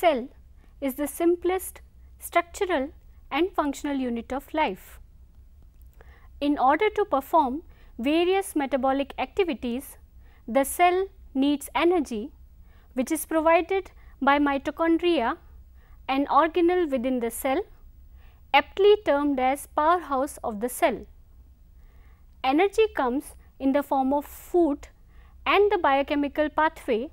cell is the simplest structural and functional unit of life. In order to perform various metabolic activities, the cell needs energy, which is provided by mitochondria, an organelle within the cell, aptly termed as powerhouse of the cell. Energy comes in the form of food and the biochemical pathway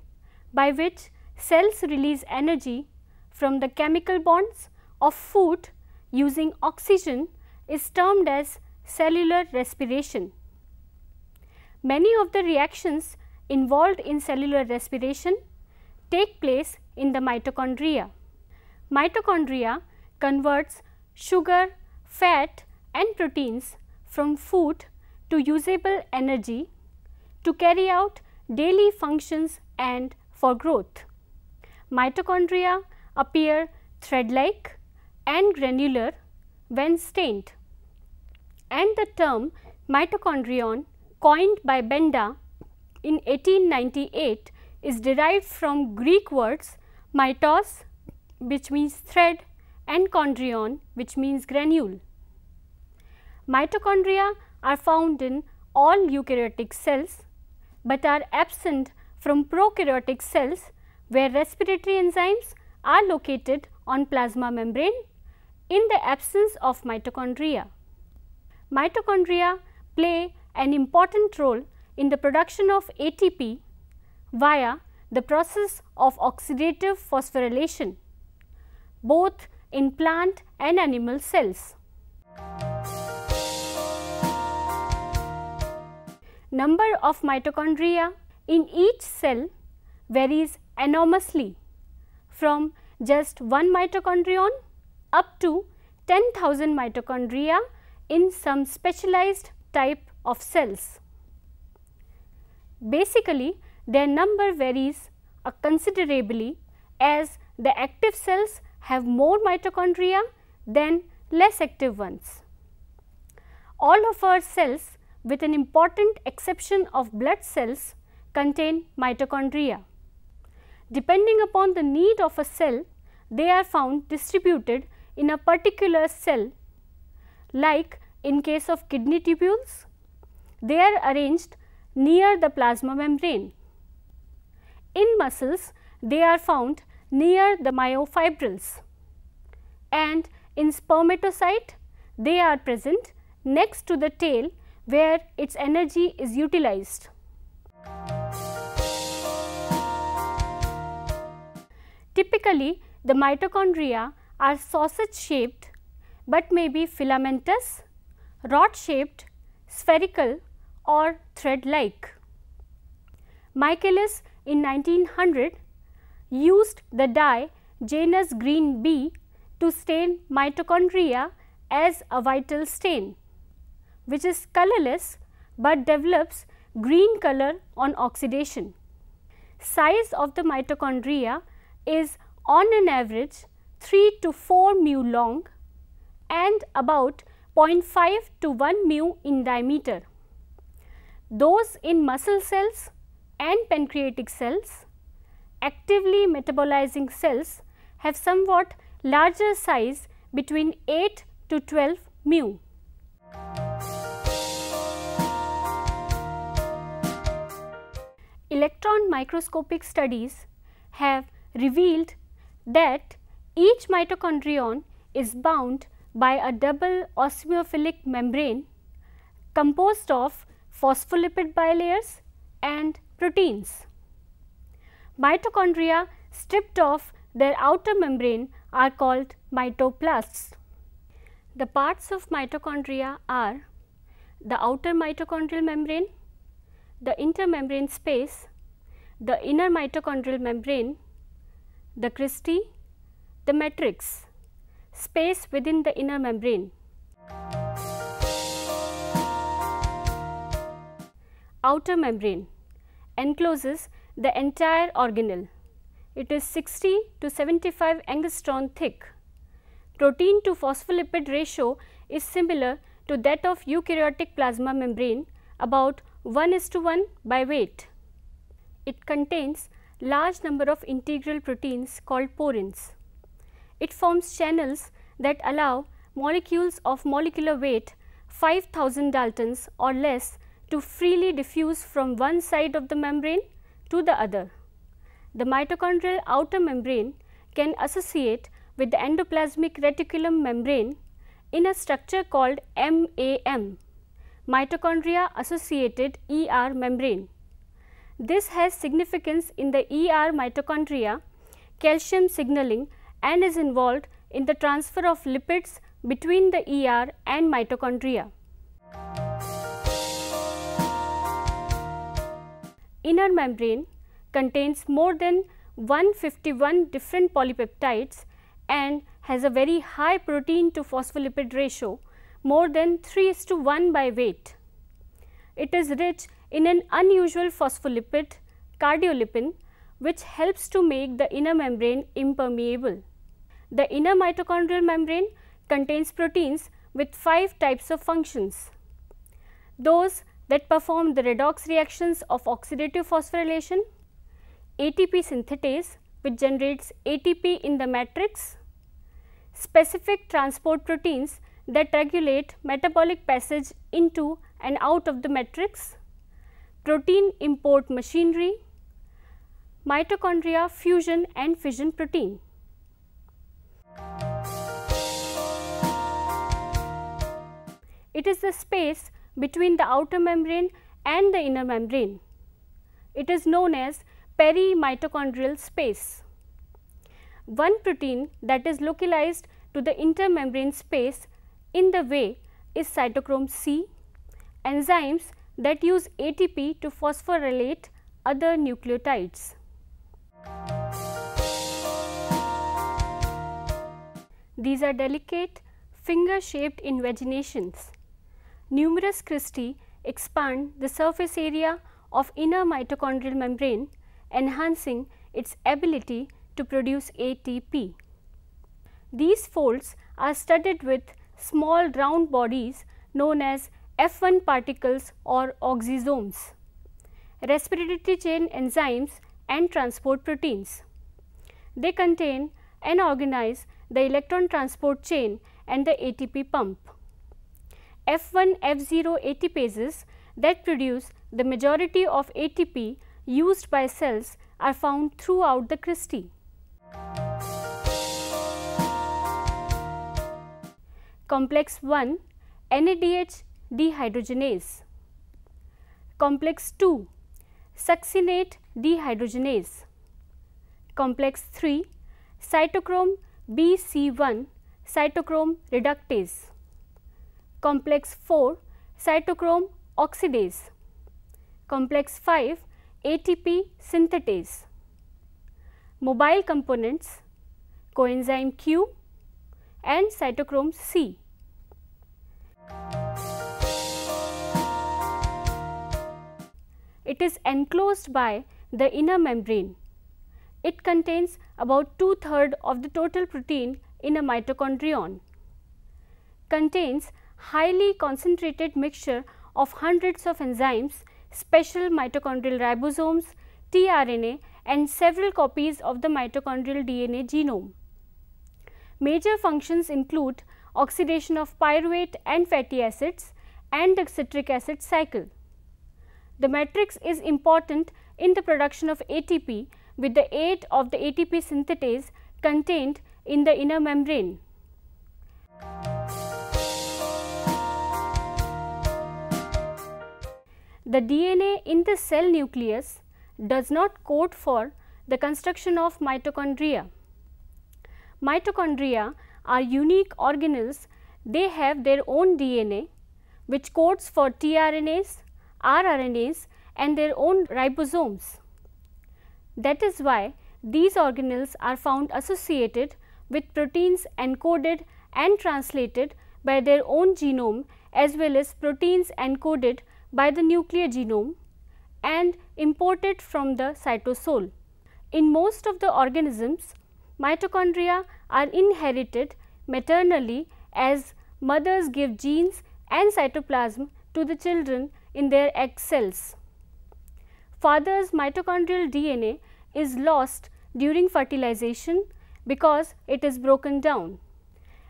by which cells release energy from the chemical bonds of food using oxygen is termed as cellular respiration. Many of the reactions involved in cellular respiration take place in the mitochondria. Mitochondria converts sugar, fat and proteins from food to usable energy to carry out daily functions and for growth. Mitochondria appear thread-like and granular when stained, and the term mitochondrion, coined by Benda in 1898, is derived from Greek words mitos, which means thread, and chondrion, which means granule. Mitochondria are found in all eukaryotic cells, but are absent from prokaryotic cells where respiratory enzymes are located on plasma membrane in the absence of mitochondria. Mitochondria play an important role in the production of ATP via the process of oxidative phosphorylation, both in plant and animal cells. Number of mitochondria in each cell varies enormously, from just one mitochondrion up to 10,000 mitochondria in some specialized type of cells. Basically, their number varies considerably as the active cells have more mitochondria than less active ones. All of our cells, with an important exception of blood cells, contain mitochondria. Depending upon the need of a cell, they are found distributed in a particular cell, like in case of kidney tubules, they are arranged near the plasma membrane. In muscles, they are found near the myofibrils, and in spermatocyte, they are present next to the tail where its energy is utilized. Typically, the mitochondria are sausage shaped, but may be filamentous, rod shaped, spherical or thread like. Michaelis in 1900 used the dye Janus green B to stain mitochondria as a vital stain, which is colorless but develops green color on oxidation. Size of the mitochondria is on an average 3 to 4 mu long and about 0.5 to 1 mu in diameter. Those in muscle cells and pancreatic cells, actively metabolizing cells, have somewhat larger size between 8 to 12 mu. Electron microscopic studies have revealed that each mitochondrion is bound by a double osmophilic membrane composed of phospholipid bilayers and proteins. Mitochondria stripped of their outer membrane are called mitoplasts. The parts of mitochondria are the outer mitochondrial membrane, the intermembrane space, the inner mitochondrial membrane, the cristae, the matrix, space within the inner membrane. Outer membrane encloses the entire organelle. It is 60 to 75 angstrom thick. Protein to phospholipid ratio is similar to that of eukaryotic plasma membrane, about 1:1 by weight. It contains large number of integral proteins called porins. It forms channels that allow molecules of molecular weight 5000 Daltons or less to freely diffuse from one side of the membrane to the other. The mitochondrial outer membrane can associate with the endoplasmic reticulum membrane in a structure called MAM, Mitochondria Associated ER membrane. This has significance in the ER mitochondria calcium signaling and is involved in the transfer of lipids between the ER and mitochondria. Inner membrane contains more than 151 different polypeptides and has a very high protein to phospholipid ratio, more than 3:1 by weight. It is rich in an unusual phospholipid, cardiolipin, which helps to make the inner membrane impermeable. The inner mitochondrial membrane contains proteins with 5 types of functions. Those that perform the redox reactions of oxidative phosphorylation, ATP synthetase which generates ATP in the matrix, specific transport proteins that regulate metabolic passage into and out of the matrix, protein import machinery, mitochondria fusion and fission protein. It is the space between the outer membrane and the inner membrane. It is known as perimitochondrial space. One protein that is localized to the intermembrane space in the way is cytochrome C, enzymes that use ATP to phosphorylate other nucleotides. These are delicate, finger-shaped invaginations. Numerous cristae expand the surface area of inner mitochondrial membrane, enhancing its ability to produce ATP. These folds are studded with small round bodies known as F1 particles or oxysomes, respiratory chain enzymes and transport proteins. They contain and organize the electron transport chain and the ATP pump. F1, F0 ATPases that produce the majority of ATP used by cells are found throughout the cristae. Complex 1 NADH dehydrogenase. Complex 2 succinate dehydrogenase. Complex 3 cytochrome BC1 cytochrome reductase. Complex 4 cytochrome oxidase. Complex 5 ATP synthetase. Mobile components coenzyme Q and cytochrome C. It is enclosed by the inner membrane. It contains about 2/3 of the total protein in a mitochondrion. Contains highly concentrated mixture of hundreds of enzymes, special mitochondrial ribosomes, tRNA and several copies of the mitochondrial DNA genome. Major functions include oxidation of pyruvate and fatty acids and the citric acid cycle. The matrix is important in the production of ATP with the aid of the ATP synthetase contained in the inner membrane. The DNA in the cell nucleus does not code for the construction of mitochondria. Mitochondria are unique organelles. They have their own DNA which codes for tRNAs, rRNAs and their own ribosomes. That is why these organelles are found associated with proteins encoded and translated by their own genome as well as proteins encoded by the nuclear genome and imported from the cytosol. In most of the organisms, mitochondria are inherited maternally as mothers give genes and cytoplasm to the children in their egg cells. Father's mitochondrial DNA is lost during fertilization because it is broken down.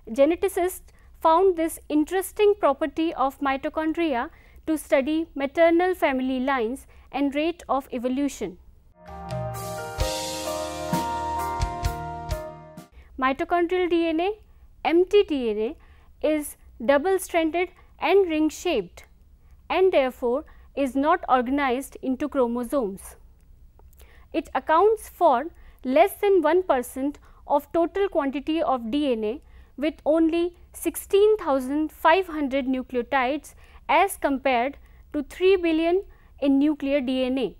Geneticists found this interesting property of mitochondria to study maternal family lines and rate of evolution. Mitochondrial DNA, mtDNA, is double-stranded and ring-shaped and therefore is not organized into chromosomes. It accounts for less than 1% of total quantity of DNA with only 16,500 nucleotides as compared to 3 billion in nuclear DNA.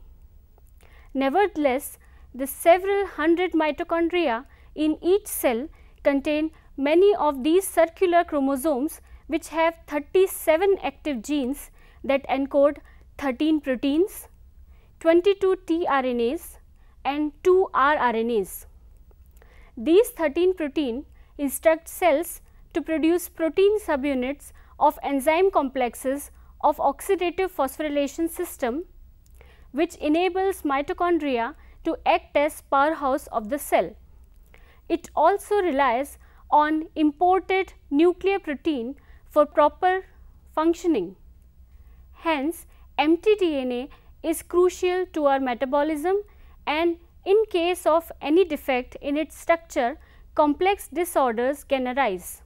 Nevertheless, the several hundred mitochondria in each cell contain many of these circular chromosomes which have 37 active genes that encode 13 proteins, 22 tRNAs and 2 rRNAs. These 13 proteins instruct cells to produce protein subunits of enzyme complexes of oxidative phosphorylation system, which enables mitochondria to act as powerhouse of the cell. It also relies on imported nuclear protein for proper functioning. Hence, mtDNA is crucial to our metabolism, and in case of any defect in its structure, complex disorders can arise.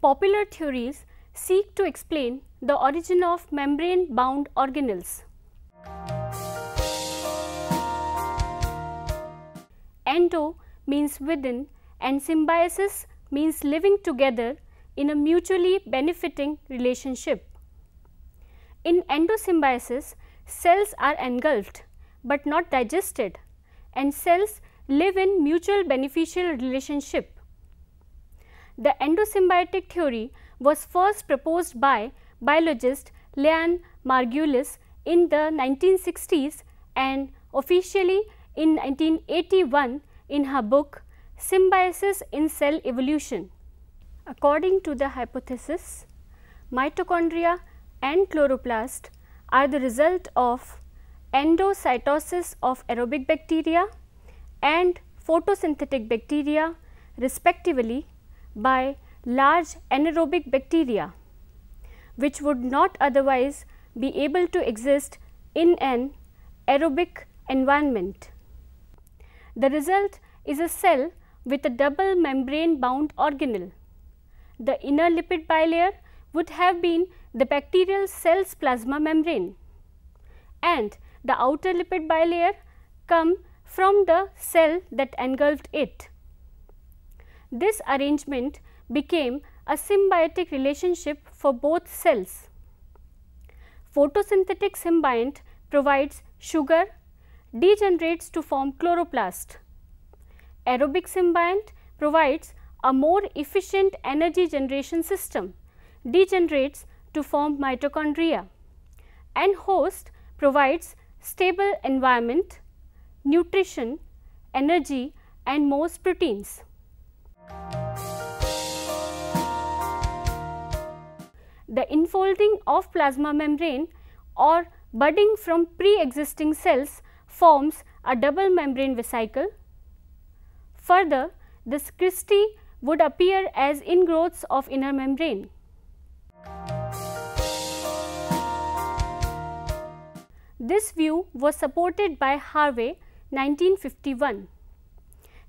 Popular theories seek to explain the origin of membrane-bound organelles. Endo means within and symbiosis means living together in a mutually benefiting relationship. In endosymbiosis, cells are engulfed but not digested, and cells live in mutual beneficial relationship. The endosymbiotic theory was first proposed by biologist Leon Margulis in the 1960s and officially in 1981 in her book Symbiosis in Cell Evolution. According to the hypothesis, mitochondria and chloroplast are the result of endocytosis of aerobic bacteria and photosynthetic bacteria respectively by large anaerobic bacteria, which would not otherwise be able to exist in an aerobic environment. The result is a cell with a double membrane bound organelle. The inner lipid bilayer would have been the bacterial cell's plasma membrane, and the outer lipid bilayer come from the cell that engulfed it. This arrangement became a symbiotic relationship for both cells. Photosynthetic symbiont provides sugar, degenerates to form chloroplast. Aerobic symbiont provides a more efficient energy generation system, degenerates to form mitochondria, and host provides stable environment, nutrition, energy and most proteins. The infolding of plasma membrane or budding from pre-existing cells forms a double membrane vesicle. Further, this cristae would appear as ingrowths of inner membrane. This view was supported by Harvey 1951.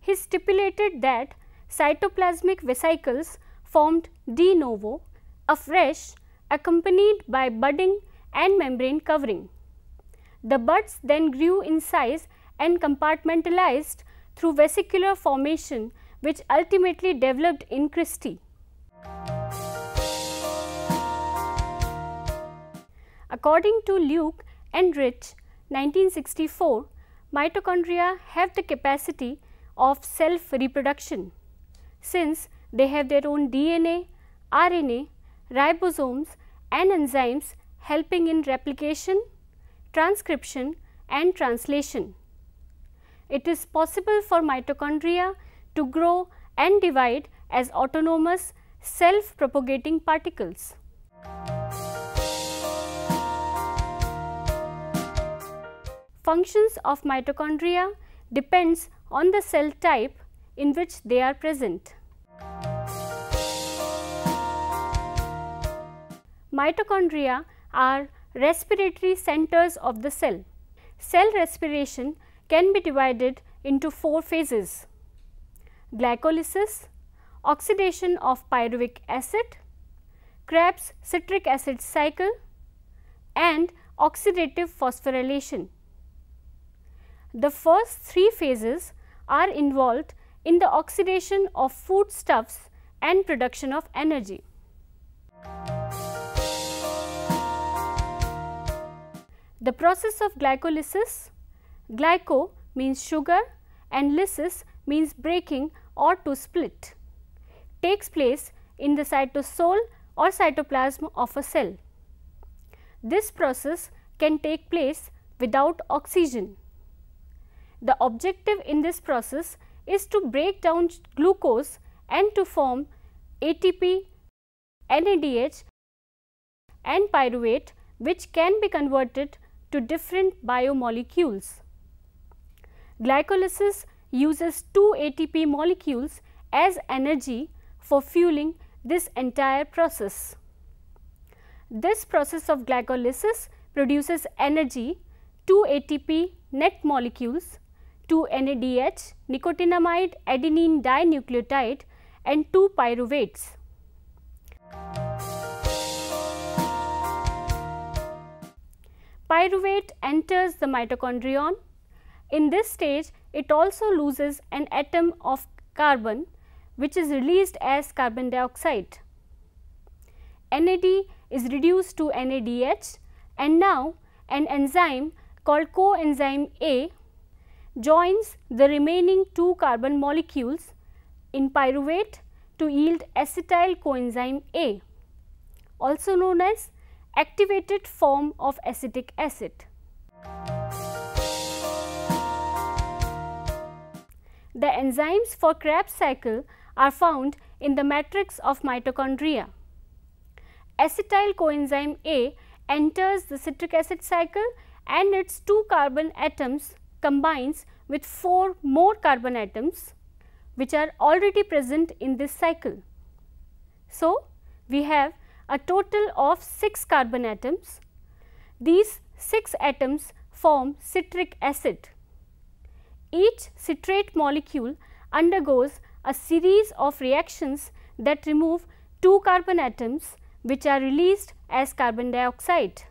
He stipulated that cytoplasmic vesicles formed de novo, afresh, accompanied by budding and membrane covering. The buds then grew in size and compartmentalized through vesicular formation, which ultimately developed in cristae. According to Luke and Rich 1964, mitochondria have the capacity of self-reproduction since they have their own DNA, RNA, ribosomes and enzymes helping in replication, transcription and translation. It is possible for mitochondria to grow and divide as autonomous self-propagating particles. functions of mitochondria depends on the cell type in which they are present. Mitochondria are respiratory centers of the cell. Cell respiration can be divided into 4 phases: glycolysis, oxidation of pyruvic acid, Krebs citric acid cycle, and oxidative phosphorylation. The first 3 phases are involved in the oxidation of foodstuffs and production of energy. The process of glycolysis, glyco means sugar and lysis means breaking or to split, takes place in the cytosol or cytoplasm of a cell. This process can take place without oxygen. The objective in this process is to break down glucose and to form ATP, NADH and pyruvate, which can be converted to different biomolecules. Glycolysis uses 2 ATP molecules as energy for fueling this entire process. This process of glycolysis produces energy, 2 ATP net molecules, 2 NADH, nicotinamide adenine dinucleotide and 2 pyruvates. Pyruvate enters the mitochondrion. In this stage, it also loses an atom of carbon, which is released as carbon dioxide. NAD is reduced to NADH, and now an enzyme called coenzyme A joins the remaining 2 carbon molecules in pyruvate to yield acetyl coenzyme A, also known as activated form of acetic acid. The enzymes for Krebs cycle are found in the matrix of mitochondria. Acetyl coenzyme A enters the citric acid cycle and its 2 carbon atoms combines with 4 more carbon atoms which are already present in this cycle. So, we have a total of 6 carbon atoms. These 6 atoms form citric acid. Each citrate molecule undergoes a series of reactions that remove 2 carbon atoms which are released as carbon dioxide.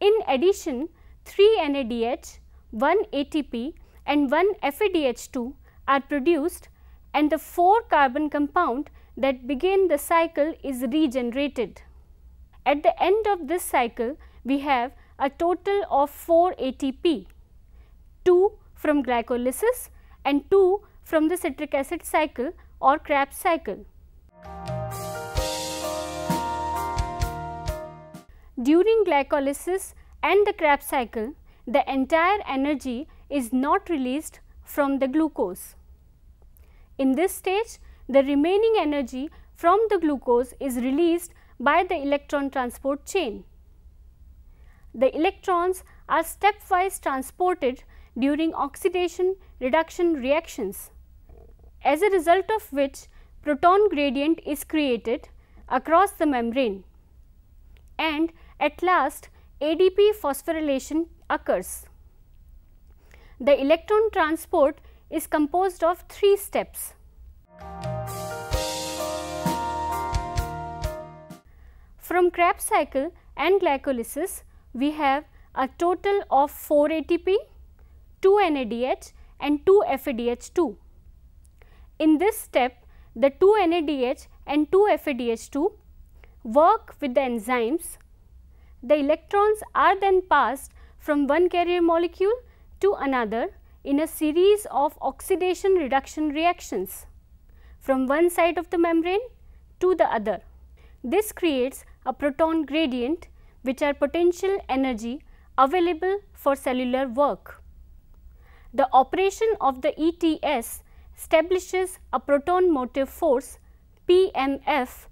In addition, 3 NADH, 1 ATP and 1 FADH2 are produced, and the 4 carbon compound that begin the cycle is regenerated. At the end of this cycle, we have a total of 4 ATP, 2 from glycolysis and 2 from the citric acid cycle or Krebs cycle. During glycolysis and the Krebs cycle, the entire energy is not released from the glucose. In this stage, the remaining energy from the glucose is released by the electron transport chain. The electrons are stepwise transported during oxidation reduction reactions, as a result of which proton gradient is created across the membrane, and at last ADP phosphorylation occurs. The electron transport is composed of 3 steps. From Krebs cycle and glycolysis, we have a total of 4 ATP, 2 NADH and 2 FADH2. In this step, the 2 NADH and 2 FADH2 work with the enzymes. The electrons are then passed from one carrier molecule to another in a series of oxidation reduction reactions from one side of the membrane to the other. This creates a proton gradient, which are potential energy available for cellular work. The operation of the ETS establishes a proton motive force PMF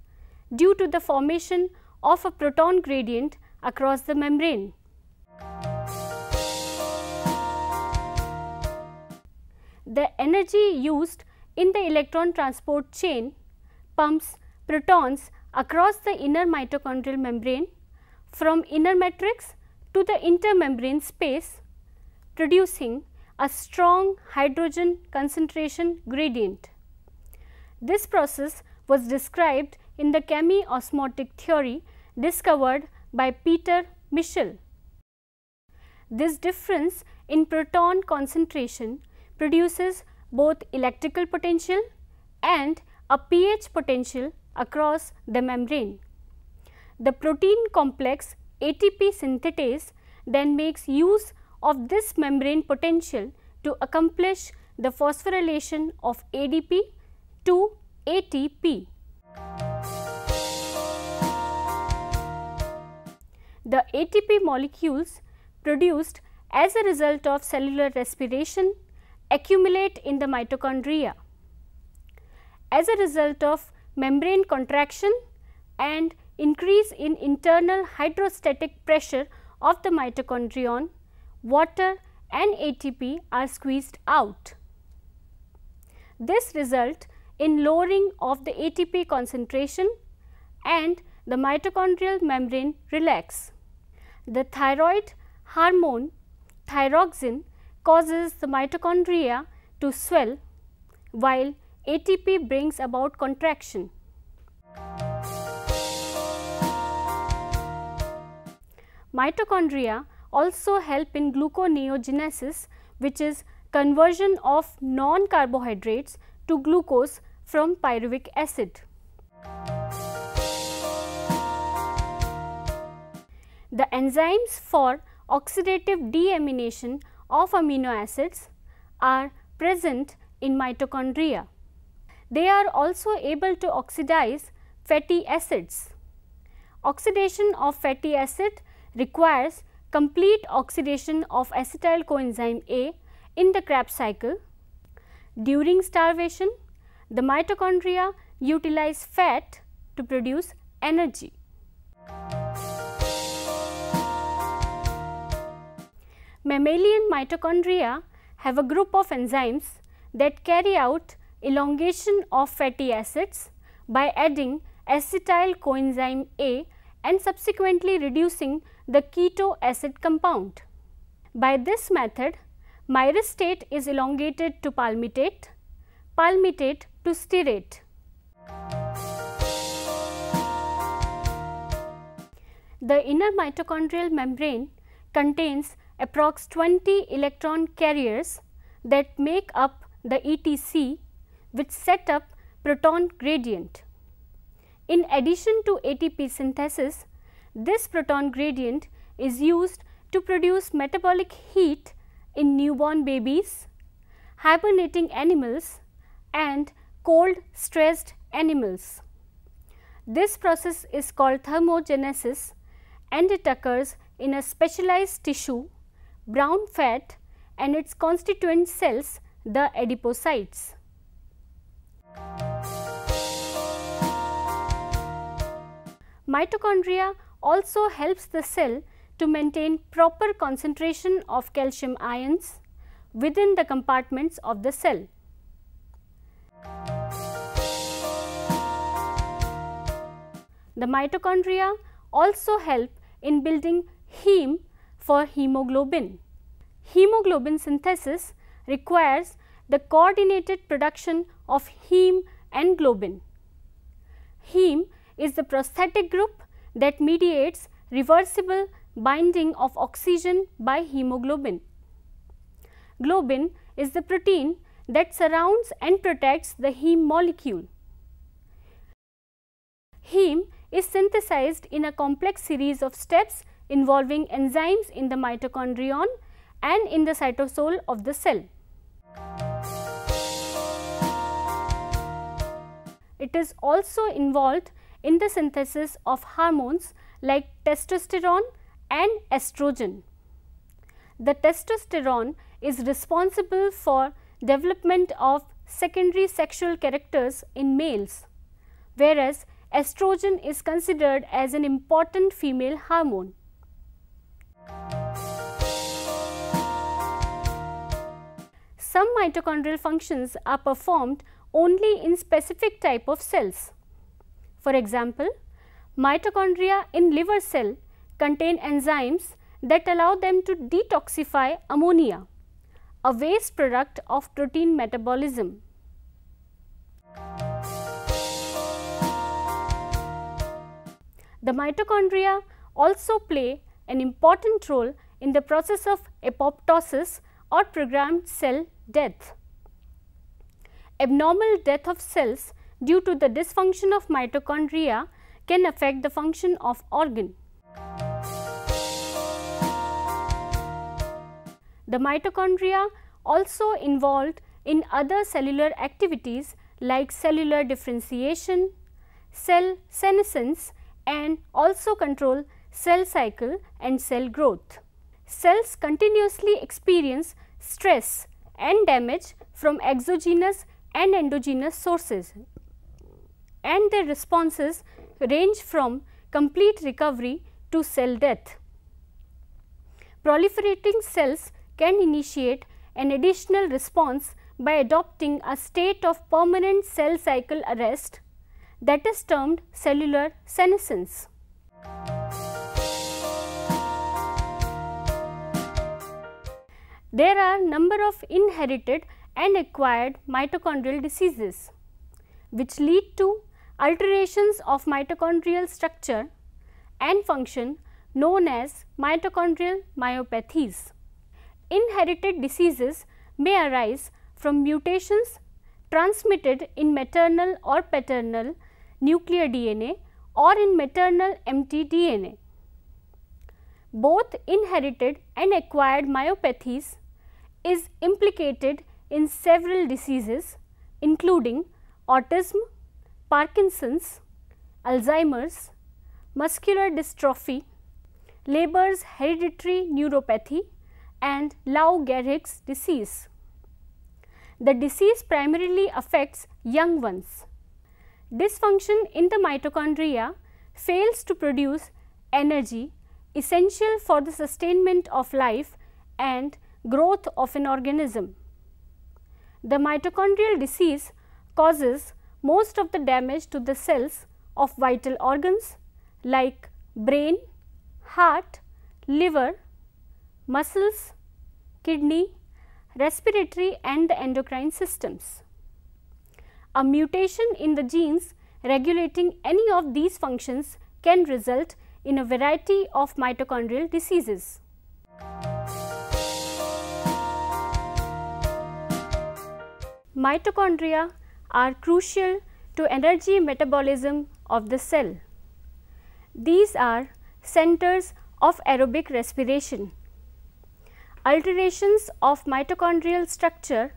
due to the formation of a proton gradient across the membrane. the energy used in the electron transport chain pumps protons across the inner mitochondrial membrane from inner matrix to the intermembrane space, producing a strong hydrogen concentration gradient. This process was described in the chemiosmotic theory discovered by Peter Michel. This difference in proton concentration produces both electrical potential and a pH potential across the membrane. The protein complex ATP synthetase then makes use of this membrane potential to accomplish the phosphorylation of ADP to ATP. The ATP molecules produced as a result of cellular respiration accumulate in the mitochondria. As a result of membrane contraction and increase in internal hydrostatic pressure of the mitochondrion, water and ATP are squeezed out. This results in lowering of the ATP concentration and the mitochondrial membrane relax. The thyroid hormone thyroxine causes the mitochondria to swell, while ATP brings about contraction. Mitochondria also help in gluconeogenesis, which is conversion of non-carbohydrates to glucose from pyruvic acid. The enzymes for oxidative deamination of amino acids are present in mitochondria. They are also able to oxidize fatty acids. Oxidation of fatty acid requires complete oxidation of acetyl coenzyme A in the Krebs cycle. During starvation, the mitochondria utilize fat to produce energy. Mammalian mitochondria have a group of enzymes that carry out elongation of fatty acids by adding acetyl coenzyme A and subsequently reducing the keto acid compound. By this method, myristate is elongated to palmitate, palmitate to stearate. The inner mitochondrial membrane contains approx 20 electron carriers that make up the ETC, which set up proton gradient. In addition to ATP synthesis, this proton gradient is used to produce metabolic heat in newborn babies, hibernating animals and cold stressed animals. This process is called thermogenesis and it occurs in a specialized tissue, brown fat and its constituent cells, the adipocytes. Mitochondria also helps the cell to maintain proper concentration of calcium ions within the compartments of the cell. The mitochondria also help in building heme for hemoglobin. Hemoglobin synthesis requires the coordinated production of heme and globin. Heme is the prosthetic group that mediates reversible binding of oxygen by hemoglobin. Globin is the protein that surrounds and protects the heme molecule. Heme is synthesized in a complex series of steps involving enzymes in the mitochondrion and in the cytosol of the cell. It is also involved in the synthesis of hormones like testosterone and estrogen. The testosterone is responsible for development of secondary sexual characters in males, whereas estrogen is considered as an important female hormone. some mitochondrial functions are performed only in specific type of cells. For example, mitochondria in liver cell contain enzymes that allow them to detoxify ammonia, a waste product of protein metabolism. The mitochondria also play an important role in the process of apoptosis or programmed cell death. Abnormal death of cells due to the dysfunction of mitochondria can affect the function of organ. The mitochondria also involved in other cellular activities like cellular differentiation, cell senescence, and also control cell cycle and cell growth. Cells continuously experience stress and damage from exogenous and endogenous sources, and their responses range from complete recovery to cell death. Proliferating cells can initiate an additional response by adopting a state of permanent cell cycle arrest that is termed cellular senescence. There are number of inherited and acquired mitochondrial diseases which lead to alterations of mitochondrial structure and function known as mitochondrial myopathies. Inherited diseases may arise from mutations transmitted in maternal or paternal nuclear DNA or in maternal mtDNA. Both inherited and acquired myopathies is implicated in several diseases including autism, Parkinson's, Alzheimer's, muscular dystrophy, Leber's hereditary neuropathy, and Lou Gehrig's disease. The disease primarily affects young ones. Dysfunction in the mitochondria fails to produce energy essential for the sustainment of life and growth of an organism. The mitochondrial disease causes most of the damage to the cells of vital organs like brain, heart, liver, muscles, kidney, respiratory and the endocrine systems. A mutation in the genes regulating any of these functions can result in a variety of mitochondrial diseases. Mitochondria are crucial to energy metabolism of the cell. These are centers of aerobic respiration. Alterations of mitochondrial structure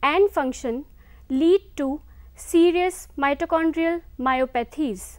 and function lead to serious mitochondrial myopathies.